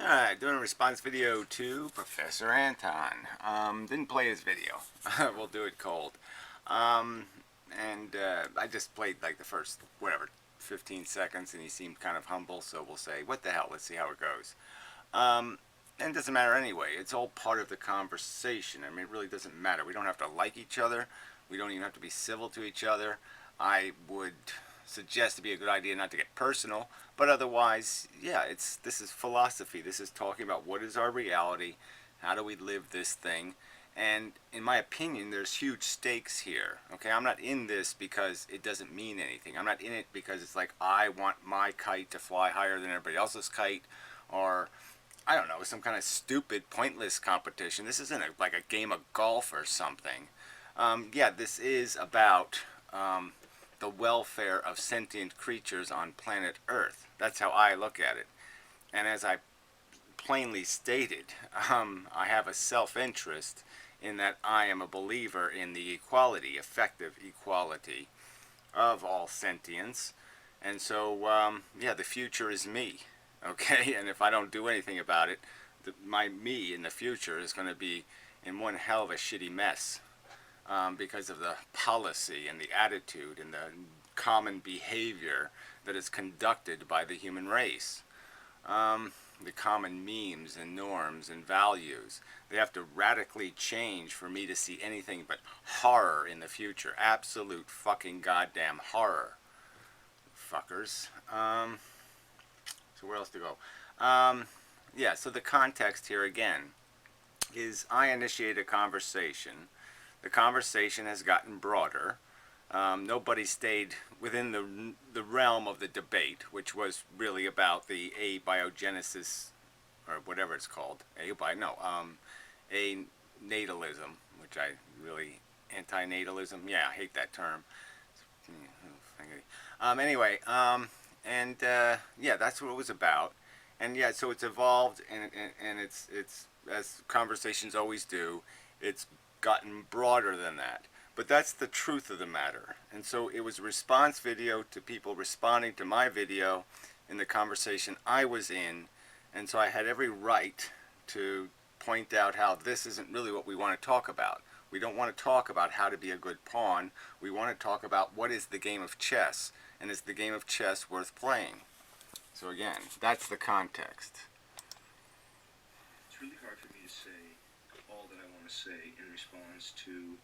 Alright, doing a response video to Professor Anton. Didn't play his video. We'll do it cold. I just played like the first, 15 seconds, and he seemed kind of humble, so we'll say, what the hell, let's see how it goes. And it doesn't matter anyway. It's all part of the conversation. I mean, it really doesn't matter. We don't have to like each other. We don't even have to be civil to each other. I would suggest to be a good idea not to get personal, but otherwise, yeah, this is philosophy. This is talking about what is our reality, how do we live this thing, and in my opinion, there's huge stakes here. Okay, I'm not in this because it doesn't mean anything. I'm not in it because it's like I want my kite to fly higher than everybody else's kite, or I don't know, some kind of stupid, pointless competition. This isn't like a game of golf or something. Yeah, this is about the welfare of sentient creatures on planet Earth. That's how I look at it. And as I plainly stated, I have a self-interest in that I am a believer in the equality, effective equality of all sentience. And so, yeah, the future is me, okay? And if I don't do anything about it, my me in the future is going to be in one hell of a shitty mess. Because of the policy and the attitude and the common behavior that is conducted by the human race. The common memes and norms and values. They have to radically change for me to see anything but horror in the future. Absolute fucking goddamn horror. Fuckers. So where else to go? Yeah, so the context here again is I initiate a conversation. The conversation has gotten broader. Nobody stayed within the realm of the debate, which was really about the abiogenesis, or whatever it's called. Anatalism, which I really, antinatalism, yeah, I hate that term. Anyway, yeah, that's what it was about. And yeah, so it's evolved, and it's as conversations always do, it's gotten broader than that. But that's the truth of the matter. And so it was a response video to people responding to my video in the conversation I was in. And so I had every right to point out how this isn't really what we want to talk about. We don't want to talk about how to be a good pawn. We want to talk about what is the game of chess, and is the game of chess worth playing? So again, that's the context. It's really hard for me to say all that I want to say in response to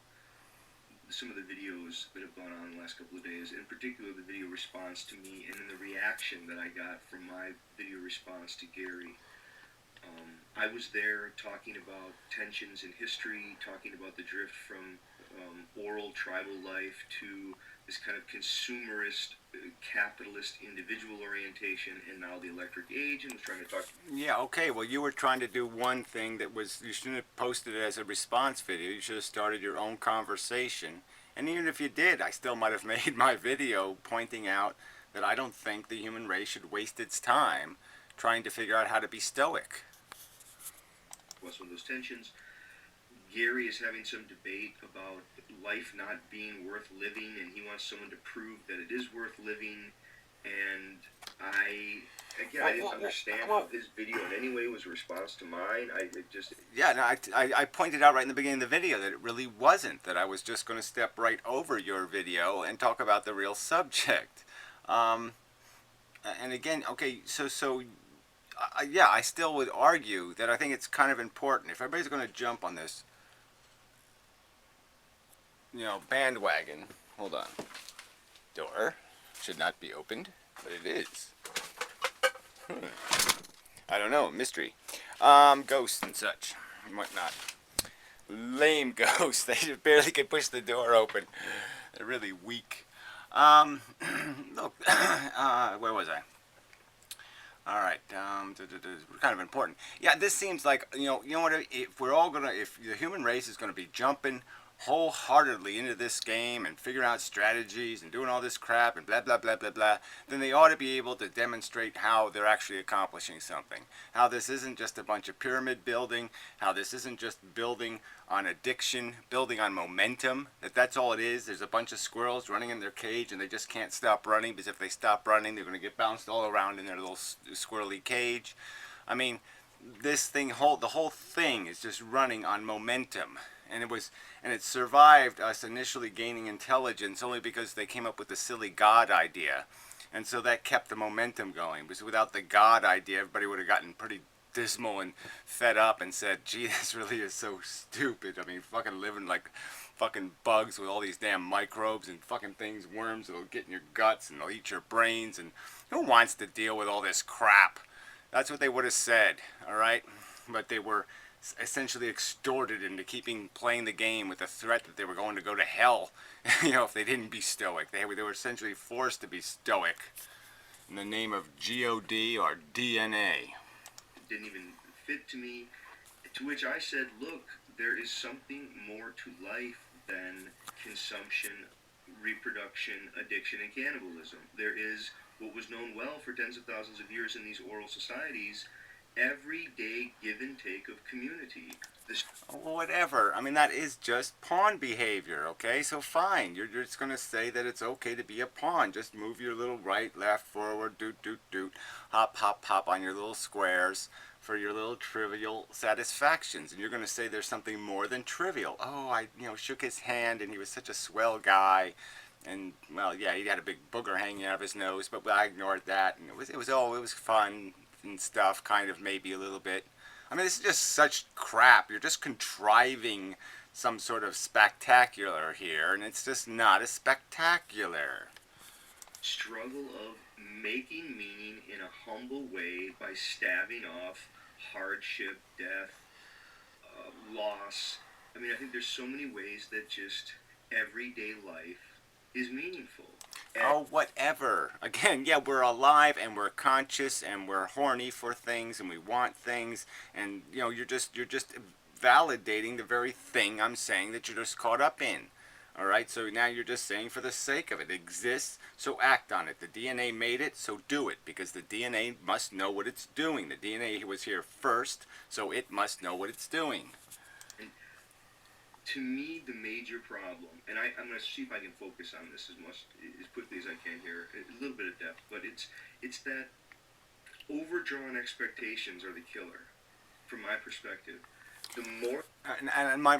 some of the videos that have gone on the last couple of days, in particular the video response to me and then the reaction that I got from my video response to Gary. I was there talking about tensions in history, talking about the drift from oral tribal life to this kind of consumerist, capitalist, individual orientation, and now the electric age, and was trying to talk. Yeah, okay, well, you were trying to do one thing that was, you shouldn't have posted it as a response video. You should have started your own conversation. And even if you did, I still might have made my video pointing out that I don't think the human race should waste its time trying to figure out how to be stoic. What's one of those tensions? Gary is having some debate about life not being worth living, and he wants someone to prove that it is worth living. And I didn't understand how his video in any way was a response to mine. Yeah, no, I pointed out right in the beginning of the video that it really wasn't, that I was just going to step right over your video and talk about the real subject. And again, okay, yeah, I still would argue that I think it's kind of important. If everybody's going to jump on this, bandwagon. Hold on. Door should not be opened, but it is. I don't know, mystery. Ghosts and such and whatnot. Lame ghosts. They just barely can push the door open. They're really weak. Look, where was I? All right, kind of important. Yeah, this seems like, you know what, if the human race is going to be jumping wholeheartedly into this game and figuring out strategies and doing all this crap and blah, blah, blah, blah, blah, then they ought to be able to demonstrate how they're actually accomplishing something. How this isn't just a bunch of pyramid building, how this isn't just building on addiction, building on momentum, that's all it is. There's a bunch of squirrels running in their cage and they just can't stop running, because if they stop running, they're going to get bounced all around in their little squirrely cage. I mean, the whole thing is just running on momentum. And it survived us initially gaining intelligence only because they came up with the silly God idea. And so that kept the momentum going. Because without the God idea, everybody would have gotten pretty dismal and fed up and said, gee, this really is so stupid. I mean, fucking living like fucking bugs with all these damn microbes and fucking things, worms that'll get in your guts and they'll eat your brains. And who wants to deal with all this crap? That's what they would have said, all right? But they were essentially extorted into playing the game with the threat that they were going to go to hell, if they didn't be stoic. They were essentially forced to be stoic in the name of God or DNA. It didn't even fit to me. To which I said, look, there is something more to life than consumption, reproduction, addiction, and cannibalism. There is what was known well for tens of thousands of years in these oral societies, everyday give and take of community. Whatever. I mean, that is just pawn behavior, okay? So fine. You're just going to say that it's okay to be a pawn. Just move your little right, left, forward, doot, doot, doot. Hop, hop, hop on your little squares for your little trivial satisfactions. And you're going to say there's something more than trivial. Oh, I shook his hand and he was such a swell guy. And, well, yeah, he had a big booger hanging out of his nose, but I ignored that. And it was fun and stuff, kind of, maybe a little bit. I mean, this is just such crap. You're just contriving some sort of spectacular here, and it's just not a spectacular. Struggle of making meaning in a humble way by staving off hardship, death, loss. I mean, I think there's so many ways that just everyday life is meaningful. Oh, whatever. Again, yeah, we're alive and we're conscious and we're horny for things and we want things, and you're just validating the very thing I'm saying that you're just caught up in. All right, so now you're just saying for the sake of it. It exists, so act on it. The DNA made it, so do it, because the DNA must know what it's doing. The DNA was here first, so it must know what it's doing. And to me, the major problem, and I'm going to see if I can focus on this as quickly as I can here, a little bit of depth, but it's that overdrawn expectations are the killer, from my perspective. The more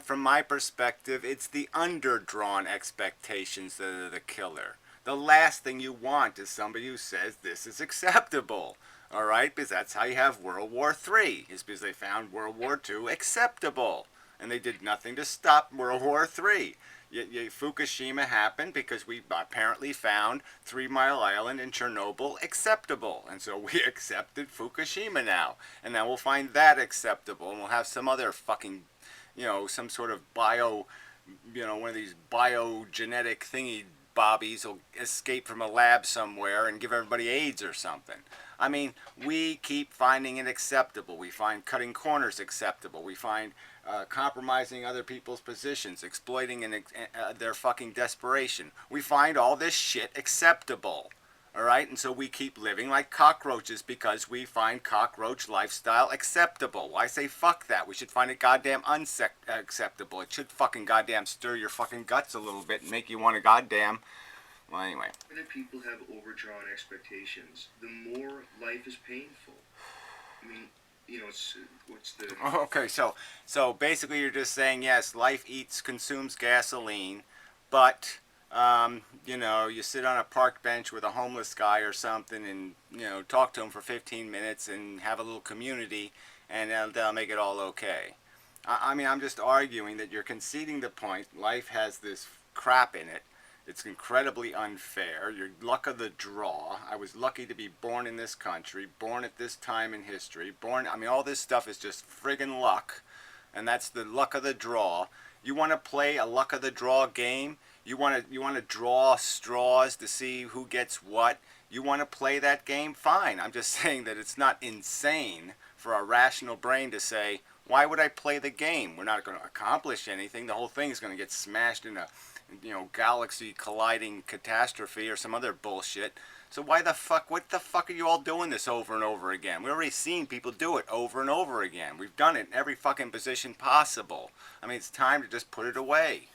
from my perspective, it's the underdrawn expectations that are the killer. The last thing you want is somebody who says this is acceptable. All right, because that's how you have World War III. Is because they found World War II acceptable, and they did nothing to stop World War III. Fukushima happened because we apparently found 3 Mile Island in Chernobyl acceptable. And so we accepted Fukushima now. And now we'll find that acceptable. And we'll have some other fucking, some sort of one of these biogenetic thingy bobbies will escape from a lab somewhere and give everybody AIDS or something. I mean, we keep finding it acceptable. We find cutting corners acceptable. We find compromising other people's positions, exploiting their fucking desperation. We find all this shit acceptable. All right, and so we keep living like cockroaches because we find cockroach lifestyle acceptable. Well, I say fuck that. We should find it goddamn unacceptable. It should fucking goddamn stir your fucking guts a little bit and make you want to goddamn. Well, anyway. The more that people have overdrawn expectations, the more life is painful. I mean, what's the... Okay, so basically you're just saying, yes, life consumes gasoline, but... you sit on a park bench with a homeless guy or something and, talk to him for 15 minutes and have a little community and they'll make it all okay. I mean, I'm just arguing that you're conceding the point. Life has this crap in it. It's incredibly unfair. You're luck of the draw. I was lucky to be born in this country, born at this time in history, all this stuff is just friggin' luck. And that's the luck of the draw. You want to play a luck of the draw game? You want to draw straws to see who gets what? You want to play that game? Fine. I'm just saying that it's not insane for a rational brain to say, why would I play the game? We're not going to accomplish anything. The whole thing is going to get smashed in a galaxy colliding catastrophe or some other bullshit. So what the fuck are you all doing this over and over again? We've already seen people do it over and over again. We've done it in every fucking position possible. I mean, it's time to just put it away.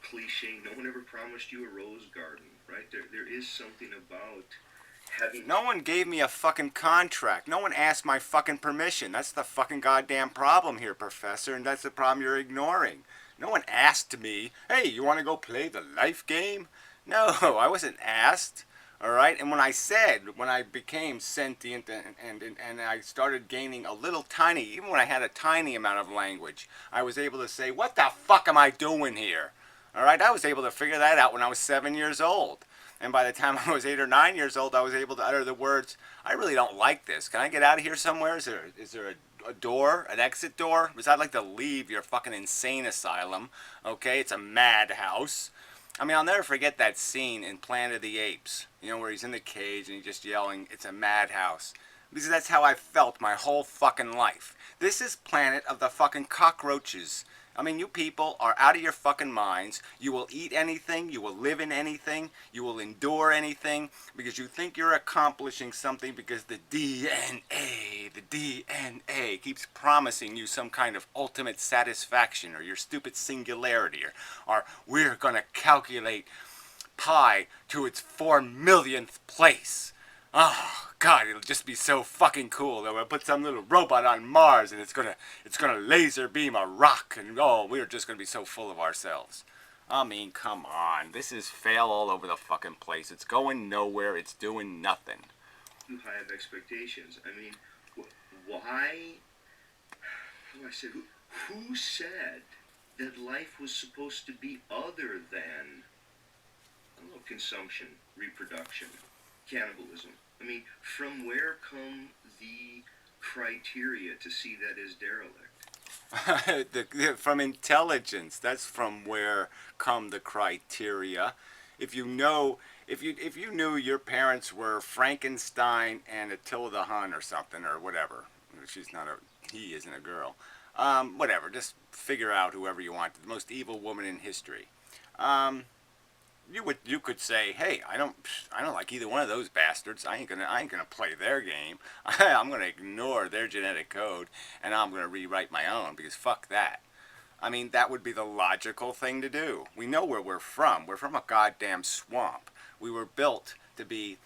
Cliche, no one ever promised you a rose garden, right? There is something about having No one gave me a fucking contract. No one asked my fucking permission. That's the fucking goddamn problem here, Professor, and that's the problem you're ignoring. No one asked me, hey, you want to go play the life game? No, I wasn't asked. All right, and when I became sentient and I started gaining a little tiny, even when I had a tiny amount of language, I was able to say, what the fuck am I doing here? All right, I was able to figure that out when I was 7 years old. And by the time I was 8 or 9 years old, I was able to utter the words, I really don't like this. Can I get out of here somewhere? Is there a door, an exit door? Because I'd like to leave your fucking insane asylum. Okay, it's a madhouse. I mean, I'll never forget that scene in Planet of the Apes, where he's in the cage and he's just yelling, it's a madhouse. Because that's how I felt my whole fucking life. This is Planet of the fucking cockroaches. I mean, you people are out of your fucking minds. You will eat anything. You will live in anything. You will endure anything because you think you're accomplishing something because the DNA keeps promising you some kind of ultimate satisfaction or your stupid singularity or we're going to calculate pi to its 4 millionth place. Oh God, it'll just be so fucking cool that we'll put some little robot on Mars and it's gonna laser beam a rock and we're just gonna be so full of ourselves. I mean, come on, this is fail all over the fucking place. It's going nowhere. It's doing nothing. too high of expectations. I mean, why? How do I say? Who said that life was supposed to be other than, I don't know, consumption, reproduction, cannibalism? I mean, from where come the criteria to see that as derelict? From intelligence. That's from where come the criteria. If you knew your parents were Frankenstein and Attila the Hun or something or whatever, he isn't a girl. Whatever. Just figure out whoever you want. The most evil woman in history. You could say, hey, I don't like either one of those bastards. I ain't gonna play their game. I'm gonna ignore their genetic code and I'm gonna rewrite my own because fuck that. I mean, that would be the logical thing to do. We know where we're from. We're from a goddamn swamp. We were built to be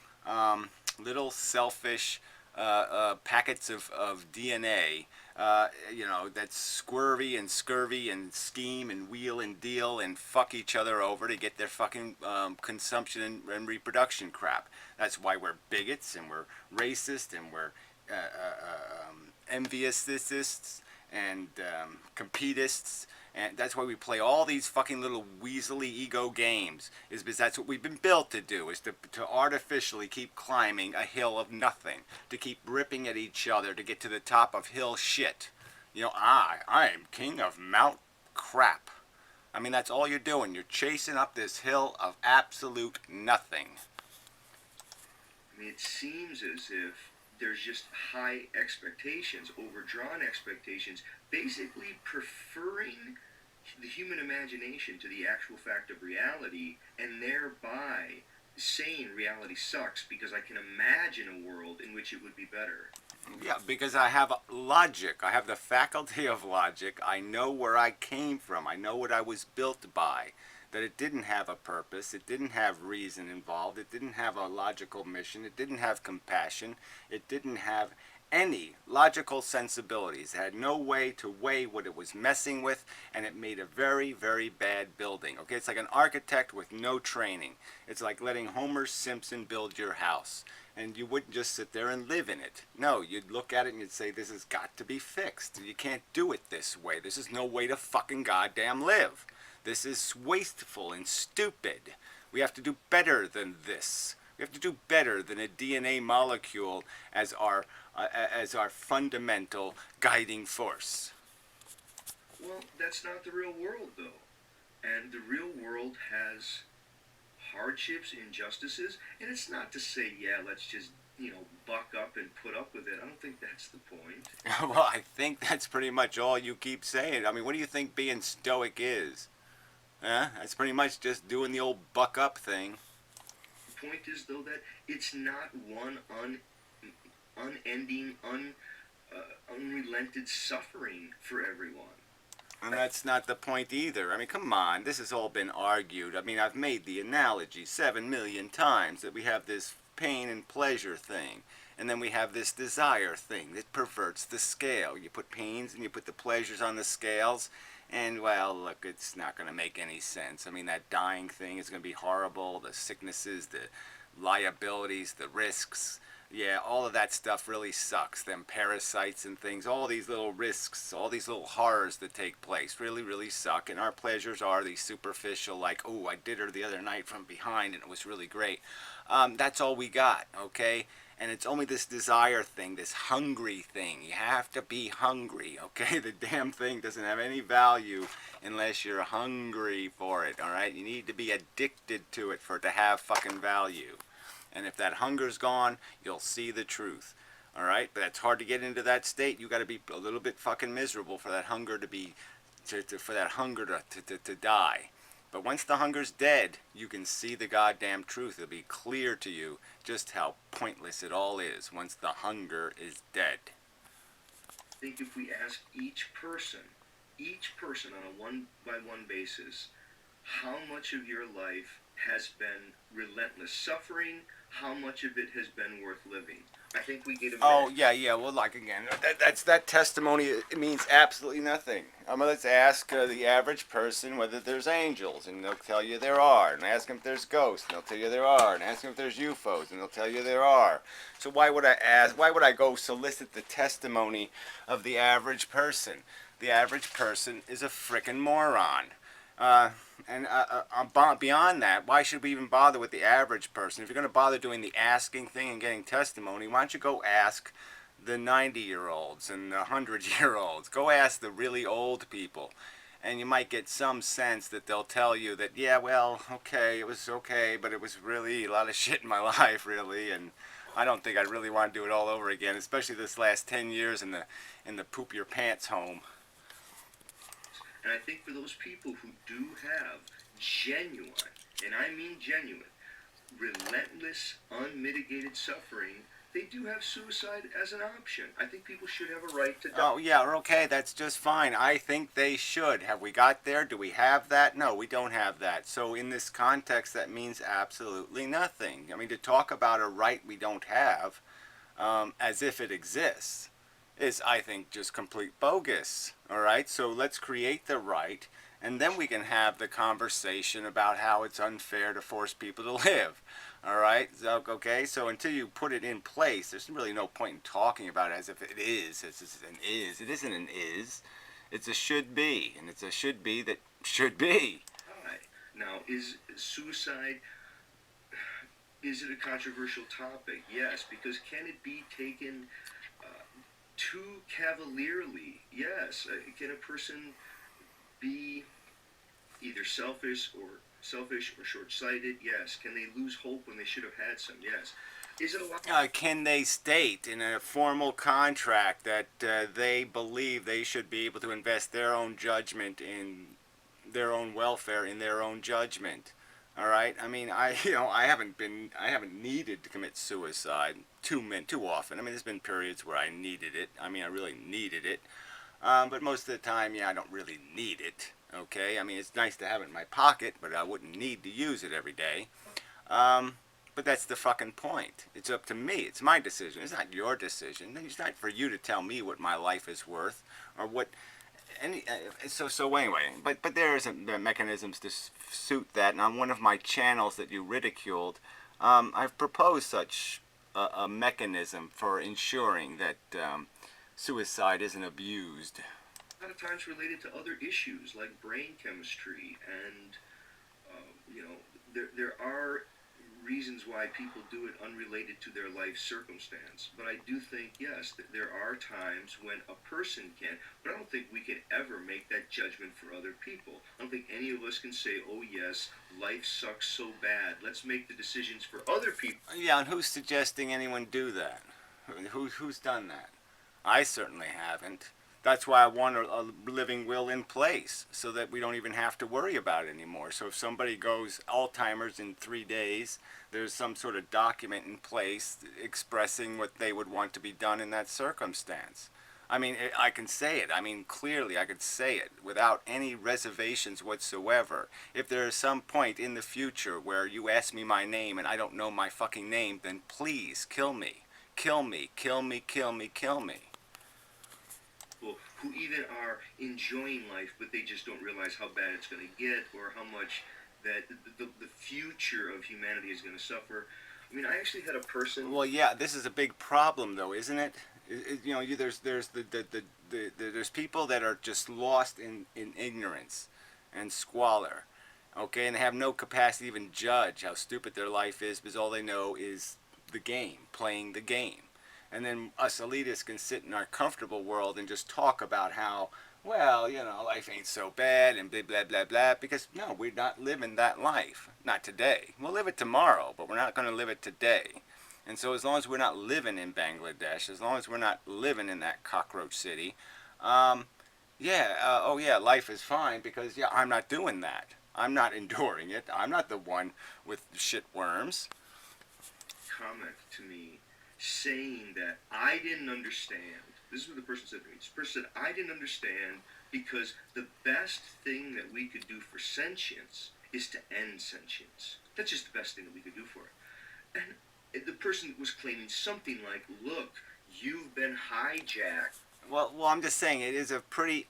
little selfish packets of DNA, that's squirvy and scurvy and scheme and wheel and deal and fuck each other over to get their fucking consumption and reproduction crap. That's why we're bigots and we're racist and we're enviousists and competists. And that's why we play all these fucking little weaselly ego games, is because that's what we've been built to do, is to artificially keep climbing a hill of nothing, to keep ripping at each other to get to the top of hill shit. I am king of Mount Crap. I mean, that's all you're doing. You're chasing up this hill of absolute nothing. I mean, it seems as if there's just high expectations, overdrawn expectations, basically preferring the human imagination to the actual fact of reality, and thereby saying reality sucks because I can imagine a world in which it would be better. Yeah, because I have logic. I have the faculty of logic. I know where I came from. I know what I was built by. That it didn't have a purpose. It didn't have reason involved. It didn't have a logical mission. It didn't have compassion. It didn't have any logical sensibilities. It had no way to weigh what it was messing with, and it made a very, very bad building. Okay, it's like an architect with no training. It's like letting Homer Simpson build your house, and you wouldn't just sit there and live in it. No, you'd look at it and you'd say, this has got to be fixed. You can't do it this way. This is no way to fucking goddamn live. This is wasteful and stupid. We have to do better than this. We have to do better than a DNA molecule as our fundamental guiding force. Well, that's not the real world, though. And the real world has hardships, injustices, and it's not to say, yeah, let's just, buck up and put up with it. I don't think that's the point. Well, I think that's pretty much all you keep saying. I mean, what do you think being stoic is? That's pretty much just doing the old buck up thing. The point is, though, that it's not one unending, unrelented suffering for everyone. And that's not the point either. I mean, come on, this has all been argued. I mean, I've made the analogy 7 million times that we have this pain and pleasure thing. And then we have this desire thing that perverts the scale. You put pains and you put the pleasures on the scales, and well, look, it's not going to make any sense. I mean, that dying thing is going to be horrible. The sicknesses, the liabilities, the risks. Yeah, all of that stuff really sucks. Them parasites and things, all these little risks, all these little horrors that take place really, really suck. And our pleasures are these superficial, like, oh, I did her the other night from behind and it was really great. That's all we got, okay? And it's only this desire thing, this hungry thing. You have to be hungry, okay? The damn thing doesn't have any value unless you're hungry for it, all right? You need to be addicted to it for it to have fucking value. And if that hunger's gone, you'll see the truth, all right? But it's hard to get into that state. You got to be a little bit fucking miserable for that hunger to be, for that hunger to die. But once the hunger's dead, you can see the goddamn truth. It'll be clear to you just how pointless it all is once the hunger is dead. I think if we ask each person on a one-by-one basis, how much of your life has been relentless suffering, how much of it has been worth living, I think we get a Oh, yeah. Well, like, again, that testimony, it means absolutely nothing. Let's ask the average person whether there's angels, and they'll tell you there are. And ask them if there's ghosts, and they'll tell you there are. And ask them if there's UFOs, and they'll tell you there are. So why would I go solicit the testimony of the average person? The average person is a frickin' moron. Beyond that, why should we even bother with the average person? If you're going to bother doing the asking thing and getting testimony, why don't you go ask the 90-year-olds and the 100-year-olds? Go ask the really old people. And you might get some sense that they'll tell you that, yeah, well, okay, it was okay, but it was really a lot of shit in my life, really, and I don't think I really want to do it all over again, especially this last 10 years in the poop your pants home. And I think for those people who do have genuine, and I mean genuine, relentless, unmitigated suffering, they do have suicide as an option. I think people should have a right to die. Oh, yeah, okay, that's just fine. I think they should. Have we got there? Do we have that? No, we don't have that. So in this context, that means absolutely nothing. I mean, to talk about a right we don't have as if it exists is, I think, just complete bogus. All right, so let's create the right, and then we can have the conversation about how it's unfair to force people to live. All right, so, okay, so until you put it in place, there's really no point in talking about it as if it is. It's just an is. It isn't an is. It's a should be, and it's a should be that should be. All right. Now, is suicide, is it a controversial topic? Yes, because can it be taken too cavalierly? Yes. Can a person be either selfish or short-sighted? Yes. Can they lose hope when they should have had some? Yes. Is it a lot? Can they state in a formal contract that they believe they should be able to invest their own judgment in their own welfare, in their own judgment? All right. I mean, I haven't needed to commit suicide too often. I mean, there's been periods where I needed it. I mean, I really needed it. But most of the time, yeah, I don't really need it. Okay. I mean, it's nice to have it in my pocket, but I wouldn't need to use it every day. But that's the fucking point. It's up to me. It's my decision. It's not your decision. It's not for you to tell me what my life is worth or what. So anyway, but there is mechanisms to suit that, and on one of my channels that you ridiculed, I've proposed such a mechanism for ensuring that suicide isn't abused. A lot of times related to other issues like brain chemistry, and there are reasons why people do it unrelated to their life circumstance. But I do think, yes, that there are times when a person can, but I don't think we can ever make that judgment for other people. I don't think any of us can say, oh yes, life sucks so bad, let's make the decisions for other people. Yeah, and who's suggesting anyone do that? Who's done that? I certainly haven't. That's why I want a living will in place, so that we don't even have to worry about it anymore. So if somebody goes Alzheimer's in 3 days, there's some sort of document in place expressing what they would want to be done in that circumstance. I mean, I can say it. I mean, clearly, I could say it without any reservations whatsoever. If there is some point in the future where you ask me my name and I don't know my fucking name, then please kill me. Kill me, kill me, kill me, kill me. Who even are enjoying life, but they just don't realize how bad it's going to get or how much that the future of humanity is going to suffer. I mean, I actually had a person. Well, yeah, this is a big problem, though, isn't it? There's there's people that are just lost in ignorance and squalor, okay, and they have no capacity to even judge how stupid their life is because all they know is the game, playing the game. And then us elitists can sit in our comfortable world and just talk about how, well, life ain't so bad and blah, blah, blah, blah, because no, we're not living that life. Not today. We'll live it tomorrow, but we're not going to live it today. And so as long as we're not living in Bangladesh, as long as we're not living in that cockroach city, um, oh yeah, life is fine because, yeah, I'm not doing that. I'm not enduring it. I'm not the one with shit worms. Comment to me saying that I didn't understand. This is what the person said to me. This person said, I didn't understand because the best thing that we could do for sentience is to end sentience. That's just the best thing that we could do for it. And the person was claiming something like, look, you've been hijacked. Well, I'm just saying it is a pretty,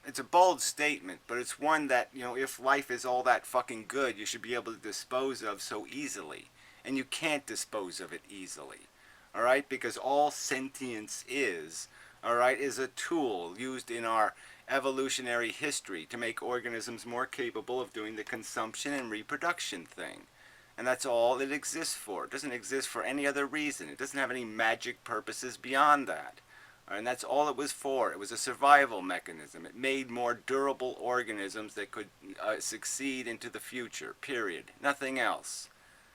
it's a bold statement, but it's one that, if life is all that fucking good, you should be able to dispose of so easily. And you can't dispose of it easily. All right? Because all sentience is, all right, is a tool used in our evolutionary history to make organisms more capable of doing the consumption and reproduction thing. And that's all it exists for. It doesn't exist for any other reason. It doesn't have any magic purposes beyond that. And that's all it was for. It was a survival mechanism. It made more durable organisms that could succeed into the future, period. Nothing else.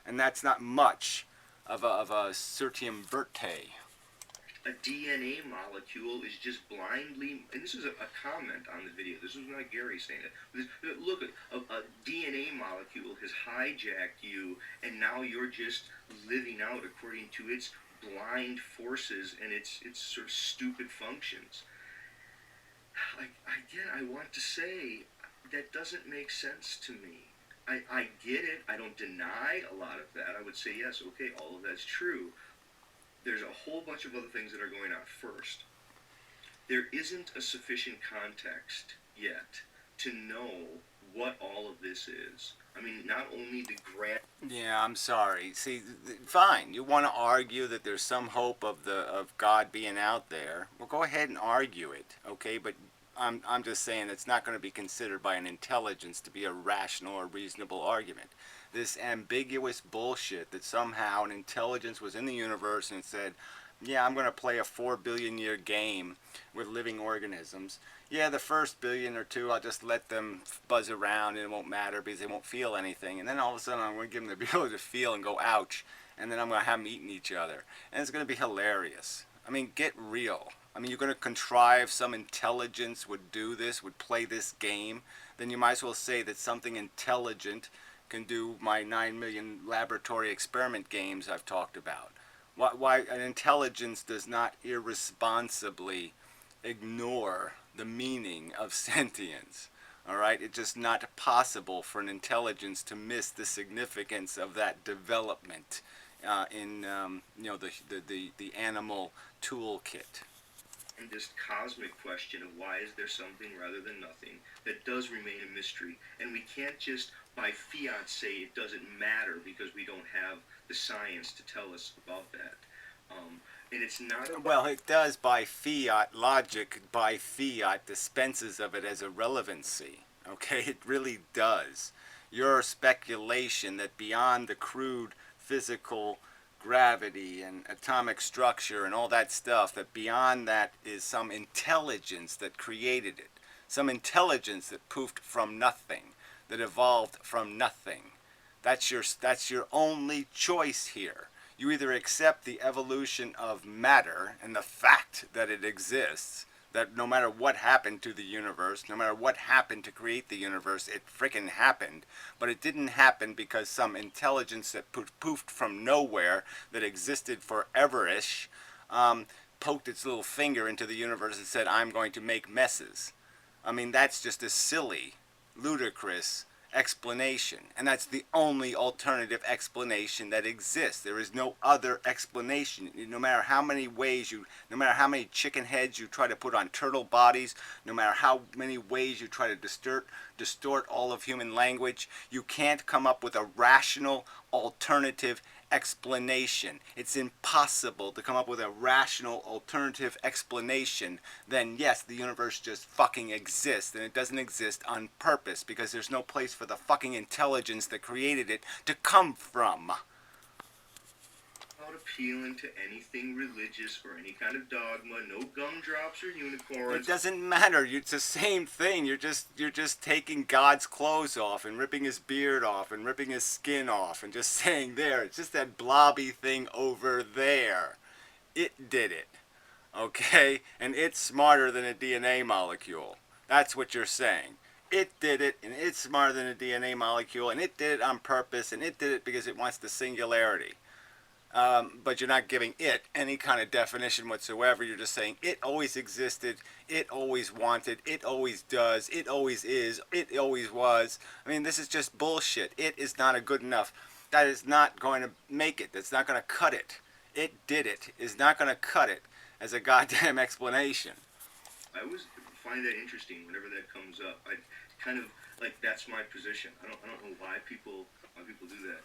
And that's not much of a certium vitae. A DNA molecule is just blindly, and this is a comment on the video. This was not Gary saying it. Look, a DNA molecule has hijacked you, and now you're just living out according to its blind forces and its sort of stupid functions. Again, I want to say that doesn't make sense to me. I get it. I don't deny a lot of that. I would say, yes, okay, all of that's true. There's a whole bunch of other things that are going on. First, there isn't a sufficient context yet to know what all of this is. I mean, not only the grand... Yeah, I'm sorry. See, fine. You want to argue that there's some hope of God being out there. Well, go ahead and argue it, okay? But I'm just saying it's not going to be considered by an intelligence to be a rational or reasonable argument. This ambiguous bullshit that somehow an intelligence was in the universe and said, yeah, I'm going to play a 4 billion year game with living organisms. Yeah, the first billion or two, I'll just let them buzz around and it won't matter because they won't feel anything. And then all of a sudden, I'm going to give them the ability to feel and go, ouch. And then I'm going to have them eating each other. And it's going to be hilarious. I mean, get real. I mean, you're going to contrive some intelligence would do this, would play this game. Then you might as well say that something intelligent can do my 9 million laboratory experiment games I've talked about. Why an intelligence does not irresponsibly ignore the meaning of sentience. All right, it's just not possible for an intelligence to miss the significance of that development in the animal toolkit. And this cosmic question of why is there something rather than nothing that does remain a mystery, and we can't just by fiat say it doesn't matter because we don't have the science to tell us about that. And it's not about... Well, it does by fiat. Logic by fiat dispenses of it as a relevancy. Okay, it really does. Your speculation that beyond the crude physical gravity and atomic structure and all that stuff, that beyond that is some intelligence that created it. Some intelligence that poofed from nothing, that evolved from nothing. That's your only choice here. You either accept the evolution of matter and the fact that it exists, that no matter what happened to the universe, no matter what happened to create the universe, it frickin' happened. But it didn't happen because some intelligence that poofed from nowhere, that existed forever-ish, poked its little finger into the universe and said, I'm going to make messes. I mean, that's just a silly, ludicrous explanation. And that's the only alternative explanation that exists. There is no other explanation. No matter how many ways no matter how many chicken heads you try to put on turtle bodies, no matter how many ways you try to distort all of human language, you can't come up with a rational alternative explanation. It's impossible to come up with a rational alternative explanation. Then yes, the universe just fucking exists, and it doesn't exist on purpose because there's no place for the fucking intelligence that created it to come from. Not appealing to anything religious or any kind of dogma, no gumdrops or unicorns. It doesn't matter. It's the same thing. You're just taking God's clothes off and ripping his beard off and ripping his skin off and just saying there. It's just that blobby thing over there. It did it. Okay? And it's smarter than a DNA molecule. That's what you're saying. It did it, and it's smarter than a DNA molecule, and it did it on purpose, and it did it because it wants the singularity. But you're not giving it any kind of definition whatsoever. You're just saying it always existed, it always wanted, it always does, it always is, it always was. I mean, this is just bullshit. It is not a good enough. That is not going to make it. That's not going to cut it. It did it is not going to cut it as a goddamn explanation. I always find that interesting whenever that comes up. I kind of like that's my position. I don't know why people do that.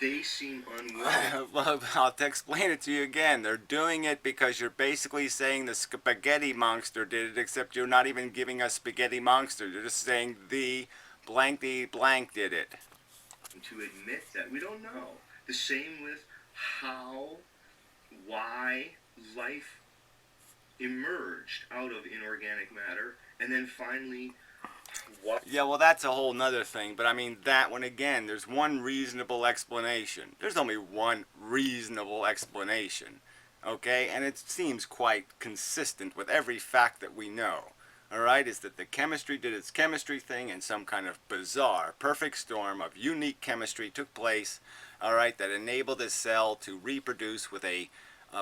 They seem unwilling. Well, I'll explain it to you again. They're doing it because you're basically saying the spaghetti monster did it, except you're not even giving us spaghetti monster. You're just saying the blank did it. And to admit that we don't know. The same with how, why life emerged out of inorganic matter, and then finally what? Yeah, well, that's a whole nother thing. But I mean, that one again, there's one reasonable explanation. There's only one reasonable explanation. Okay? And it seems quite consistent with every fact that we know. Alright? Is that the chemistry did its chemistry thing, and some kind of bizarre, perfect storm of unique chemistry took place, alright, that enabled a cell to reproduce with a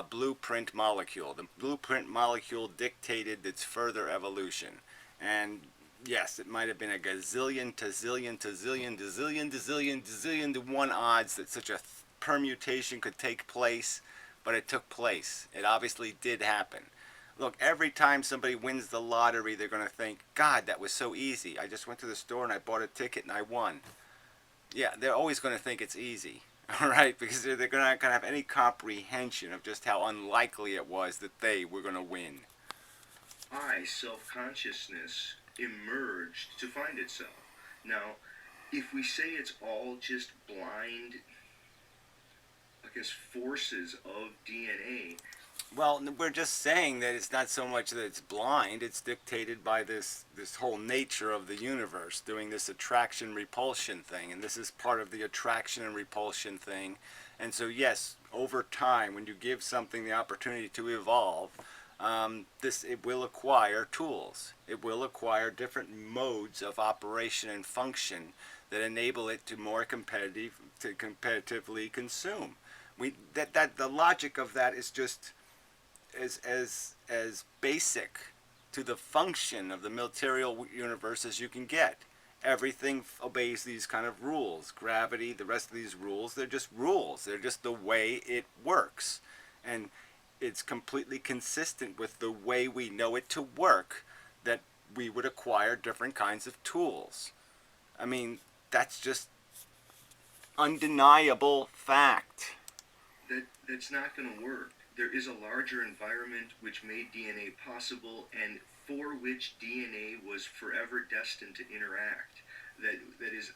blueprint molecule. The blueprint molecule dictated its further evolution. And yes, it might have been a gazillion to zillion to zillion to zillion to zillion to zillion to one odds that such a permutation could take place, but it took place. It obviously did happen. Look, every time somebody wins the lottery, they're going to think, God, that was so easy. I just went to the store and I bought a ticket and I won. Yeah, they're always going to think it's easy. All right, because they're not going to have any comprehension of just how unlikely it was that they were going to win. Self-consciousness emerged to find itself. Now, if we say it's all just blind, I guess, forces of DNA. Well, we're just saying that it's not so much that it's blind, it's dictated by this whole nature of the universe doing this attraction-repulsion thing, and this is part of the attraction and repulsion thing. And so yes, over time, when you give something the opportunity to evolve, it will acquire tools. It will acquire different modes of operation and function that enable it to more competitively consume. The logic of that is just as basic to the function of the material universe as you can get. Everything obeys these kind of rules. Gravity, the rest of these rules, they're just rules. They're just the way it works. And it's completely consistent with the way we know it to work that we would acquire different kinds of tools. I mean, that's just undeniable fact. That's not going to work. There is a larger environment which made DNA possible and for which DNA was forever destined to interact. That is,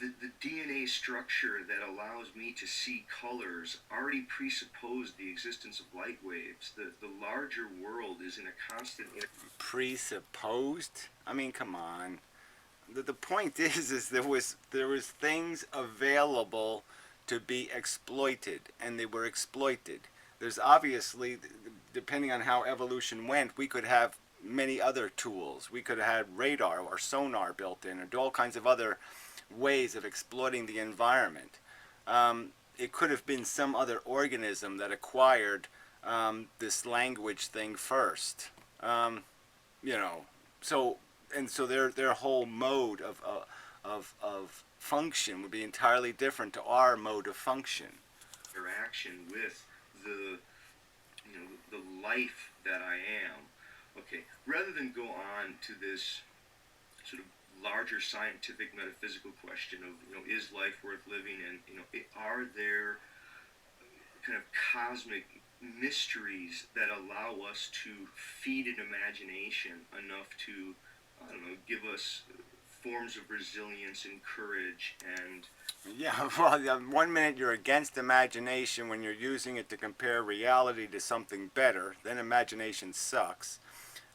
the DNA structure that allows me to see colors already presupposed the existence of light waves. The larger world is in a constant... Presupposed? I mean, come on. The point is there was things available to be exploited, and they were exploited. There's obviously, depending on how evolution went, we could have many other tools. We could have had radar or sonar built in, or all kinds of other ways of exploiting the environment. It could have been some other organism that acquired this language thing first. Um, you know, so so their whole mode of function would be entirely different to our mode of function. Interaction with the the life that I am. Okay, rather than go on to this sort of larger scientific metaphysical question of is life worth living, and are there kind of cosmic mysteries that allow us to feed an imagination enough to, I don't know, give us forms of resilience and courage and Yeah, well, 1 minute you're against imagination when you're using it to compare reality to something better, then imagination sucks.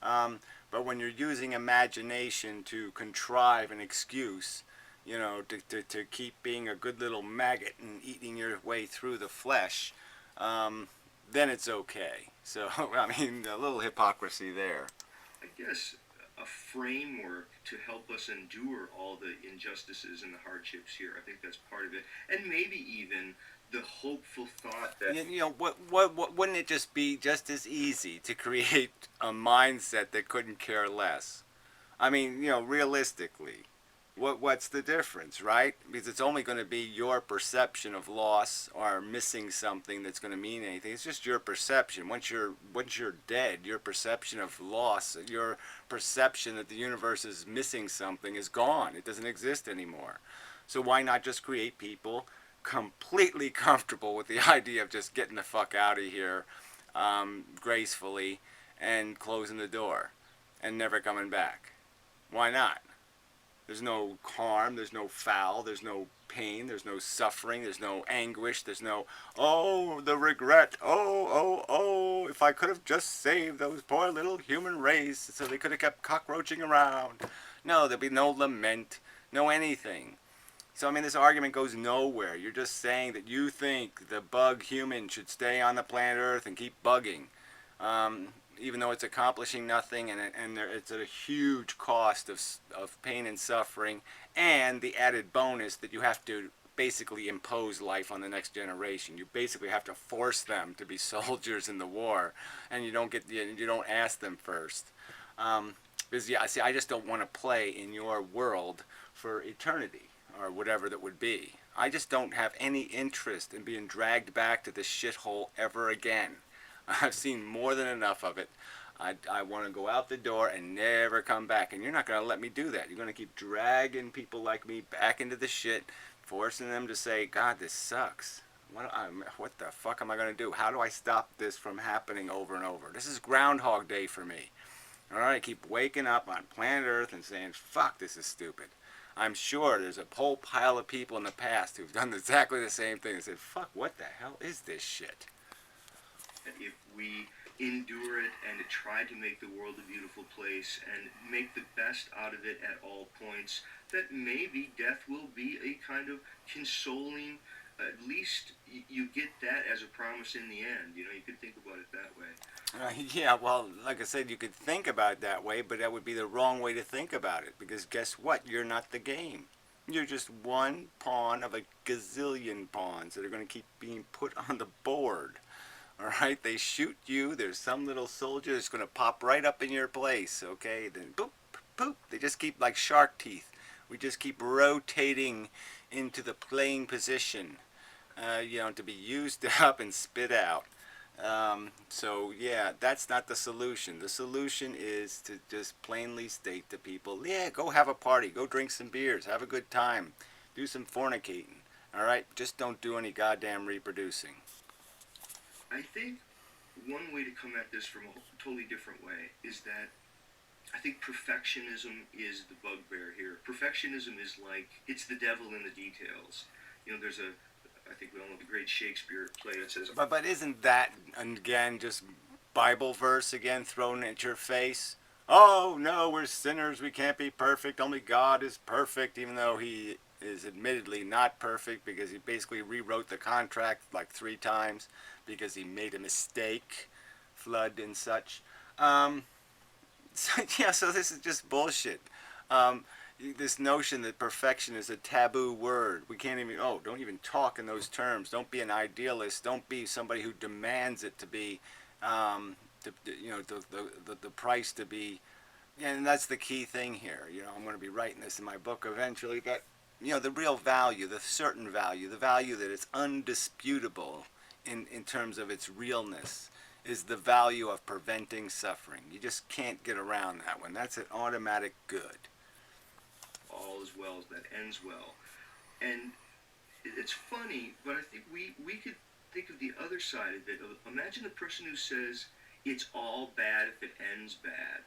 But when you're using imagination to contrive an excuse, to keep being a good little maggot and eating your way through the flesh, then it's okay. So, I mean, a little hypocrisy there. I guess a framework to help us endure all the injustices and the hardships here. I think that's part of it, and maybe even the hopeful thought that What wouldn't it just be just as easy to create a mindset that couldn't care less? I mean, realistically, what's the difference, right? Because it's only going to be your perception of loss or missing something that's going to mean anything. It's just your perception. Once you're dead, your perception of loss, your perception that the universe is missing something is gone. It doesn't exist anymore. So why not just create people completely comfortable with the idea of just getting the fuck out of here gracefully and closing the door and never coming back? Why not? There's no harm, there's no foul, there's no pain, there's no suffering, there's no anguish, there's no, oh, the regret, oh, if I could have just saved those poor little human race so they could have kept cockroaching around. No, there'll be no lament, no anything. So, I mean, this argument goes nowhere. You're just saying that you think the bug human should stay on the planet Earth and keep bugging. Even though it's accomplishing nothing, and it's at a huge cost of pain and suffering, and the added bonus that you have to basically impose life on the next generation. You basically have to force them to be soldiers in the war, and you don't ask them first. Because yeah, see, I just don't want to play in your world for eternity or whatever that would be. I just don't have any interest in being dragged back to this shithole ever again. I've seen more than enough of it. I want to go out the door and never come back. And you're not going to let me do that. You're going to keep dragging people like me back into the shit, forcing them to say, God, this sucks. What the fuck am I going to do? How do I stop this from happening over and over? This is Groundhog Day for me. All right, I keep waking up on planet Earth and saying, fuck, this is stupid. I'm sure there's a whole pile of people in the past who've done exactly the same thing and said, fuck, what the hell is this shit? if we endure it and to try to make the world a beautiful place and make the best out of it at all points, that maybe death will be a kind of consoling, at least you get that as a promise in the end. You could think about it that way. Yeah, well, like I said, you could think about it that way, but that would be the wrong way to think about it, because guess what? You're not the game. You're just one pawn of a gazillion pawns that are going to keep being put on the board. All right, they shoot you. There's some little soldier that's going to pop right up in your place. Okay, then boop, boop. They just keep like shark teeth. We just keep rotating into the playing position, to be used up and spit out. So yeah, that's not the solution. The solution is to just plainly state to people, yeah, go have a party, go drink some beers, have a good time, do some fornicating. All right, just don't do any goddamn reproducing. I think one way to come at this from a totally different way is that I think perfectionism is the bugbear here. Perfectionism is like, it's the devil in the details. There's I think we all know the great Shakespeare play that says... But isn't that, again, just Bible verse again thrown at your face? Oh, no, we're sinners, we can't be perfect, only God is perfect, even though he is admittedly not perfect because he basically rewrote the contract like 3 times because he made a mistake, flood and such. So this is just bullshit. this notion that perfection is a taboo word. We can't even, don't even talk in those terms. Don't be an idealist. Don't be somebody who demands it to be, the price to be. And that's the key thing here. I'm going to be writing this in my book eventually, but, the real value, the certain value, the value that is undisputable in terms of its realness is the value of preventing suffering. You just can't get around that one. That's an automatic good. All is well that ends well. And it's funny, but I think we could think of the other side of it. Imagine the person who says it's all bad if it ends bad.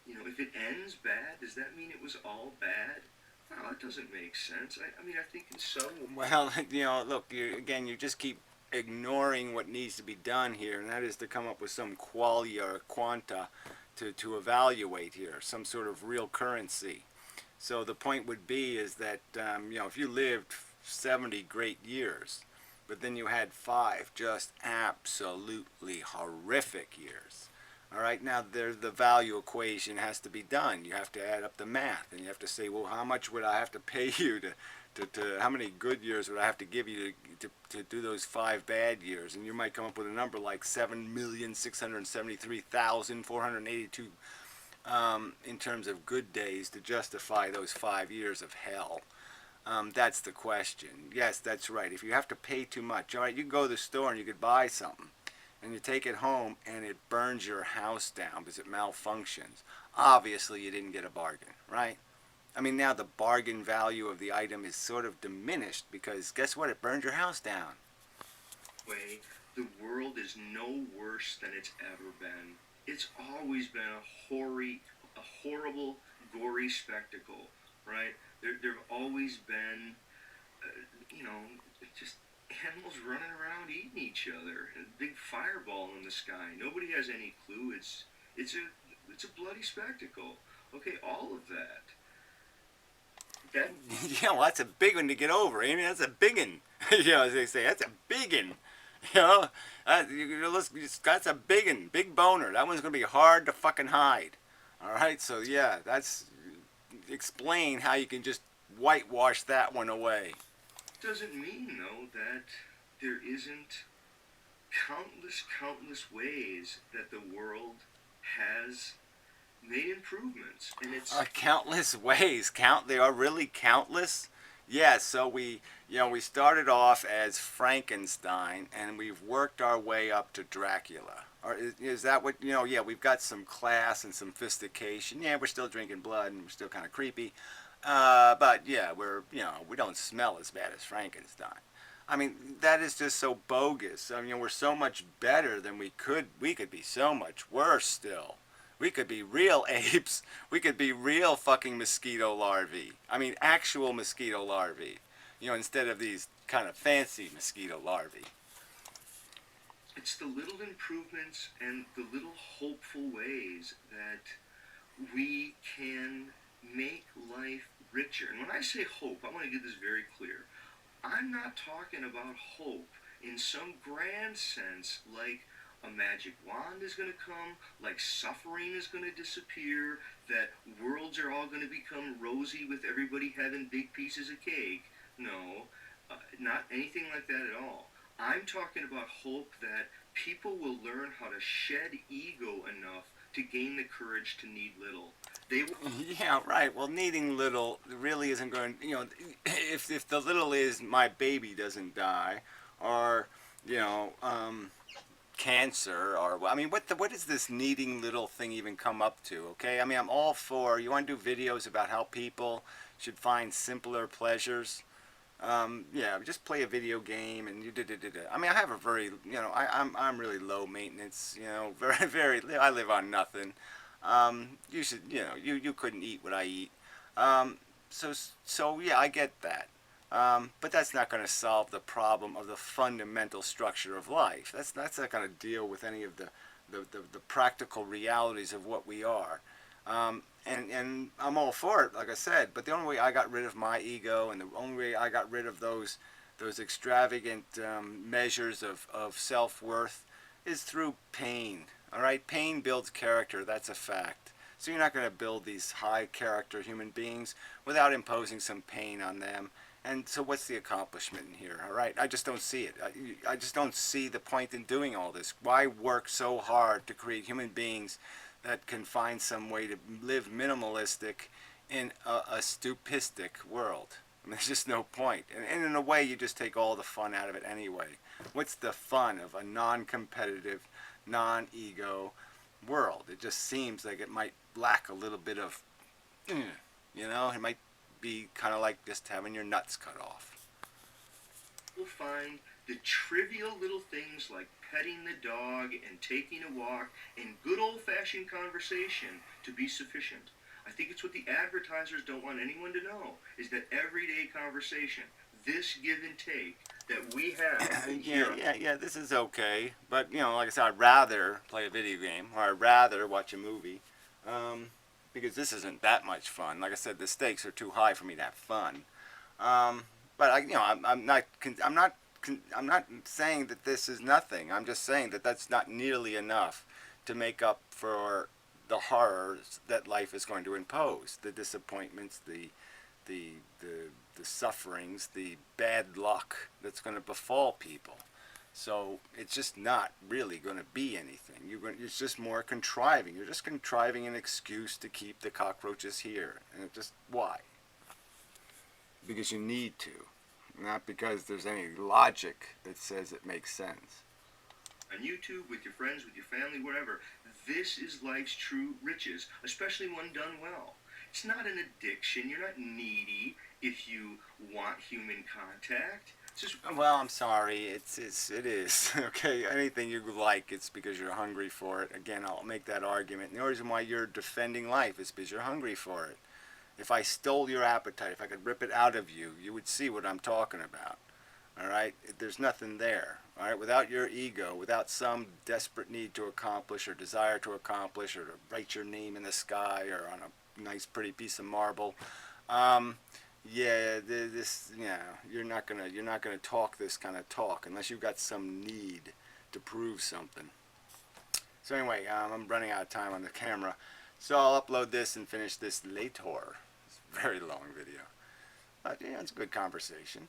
If it ends bad, does that mean it was all bad? No, that doesn't make sense. I mean, I think in some... Well, look, you just keep ignoring what needs to be done here, and that is to come up with some qualia or quanta to evaluate here, some sort of real currency. So the point would be is that, if you lived 70 great years, but then you had 5 just absolutely horrific years. All right, now the value equation has to be done. You have to add up the math, and you have to say, well, how much would I have to pay you how many good years would I have to give you to do those 5 bad years? And you might come up with a number like 7,673,482 in terms of good days to justify those 5 years of hell. That's the question. Yes, that's right. If you have to pay too much, all right, you can go to the store and you could buy something, and you take it home and it burns your house down because it malfunctions. Obviously, you didn't get a bargain, right? I mean, now the bargain value of the item is sort of diminished because guess what? It burned your house down. Way, the world is no worse than it's ever been. It's always been a horrible, gory spectacle, right? There have always been, just animals running around eating each other, and a big fireball in the sky. Nobody has any clue. It's a bloody spectacle. Okay, all of that. Yeah, well, that's a big one to get over, Amy. That's a big one. As they say, that's a big one. That's a big one, big boner. That one's gonna be hard to fucking hide. All right, so yeah, explain how you can just whitewash that one away. Doesn't mean though that there isn't countless ways that the world has made improvements, and it's countless ways. They are really countless. Yes. So we started off as Frankenstein, and we've worked our way up to Dracula. Or is that what Yeah, we've got some class and some sophistication. Yeah, we're still drinking blood, and we're still kind of creepy. But yeah, we don't smell as bad as Frankenstein. I mean, that is just so bogus. I mean, we're so much better than we could. We could be so much worse still. We could be real apes. We could be real fucking mosquito larvae. I mean, actual mosquito larvae. Instead of these kind of fancy mosquito larvae. It's the little improvements and the little hopeful ways that we can make life richer. And when I say hope, I want to get this very clear. I'm not talking about hope in some grand sense like a magic wand is going to come, like suffering is going to disappear, that worlds are all going to become rosy with everybody having big pieces of cake. No, not anything like that at all. I'm talking about hope that people will learn how to shed ego enough to gain the courage to need little. Yeah, right. Well, needing little really isn't going. If the little is my baby doesn't die, or cancer, or I mean, what does this needing little thing even come up to? Okay, I mean, I'm all for. You want to do videos about how people should find simpler pleasures. Yeah, just play a video game and you did. I mean, I have a very, I'm really low maintenance. Very. I live on nothing. You should, you couldn't eat what I eat. So yeah, I get that. But that's not going to solve the problem of the fundamental structure of life. That's not going to deal with any of the practical realities of what we are. And I'm all for it, like I said. But the only way I got rid of my ego, and the only way I got rid of those extravagant measures of self-worth, is through pain. All right, pain builds character. That's a fact. So you're not going to build these high character human beings without imposing some pain on them. And so what's the accomplishment in here? All right, I just don't see it. I just don't see the point in doing all this. Why work so hard to create human beings that can find some way to live minimalistic in a stupistic world? I mean, there's just no point. And in a way, you just take all the fun out of it anyway. What's the fun of a non-competitive, non-ego world? It just seems like it might lack a little bit of, it might be kind of like just having your nuts cut off. You'll find the trivial little things like petting the dog and taking a walk and good old-fashioned conversation to be sufficient. I think it's what the advertisers don't want anyone to know, is that everyday conversation, this give and take that we have here. Yeah, this is okay. But, like I said, I'd rather play a video game or I'd rather watch a movie because this isn't that much fun. Like I said, the stakes are too high for me to have fun. But I'm not saying that this is nothing. I'm just saying that that's not nearly enough to make up for the horrors that life is going to impose, the disappointments, the sufferings, the bad luck that's going to befall people. So it's just not really going to be anything. It's just more contriving. You're just contriving an excuse to keep the cockroaches here. And why? Because you need to, not because there's any logic that says it makes sense. On YouTube, with your friends, with your family, wherever, this is life's true riches, especially when done well. It's not an addiction. You're not needy if you want human contact. It's just... Well, I'm sorry. It is. Okay, anything you like, it's because you're hungry for it. Again, I'll make that argument. And the reason why you're defending life is because you're hungry for it. If I stole your appetite, if I could rip it out of you, you would see what I'm talking about. All right? There's nothing there. All right? Without your ego, without some desperate need to accomplish or desire to accomplish or to write your name in the sky or on a nice pretty piece of marble, you're not gonna talk this kind of talk unless you've got some need to prove something. So anyway, I'm running out of time on the camera, so I'll upload this and finish this later. It's a very long video, but it's a good conversation.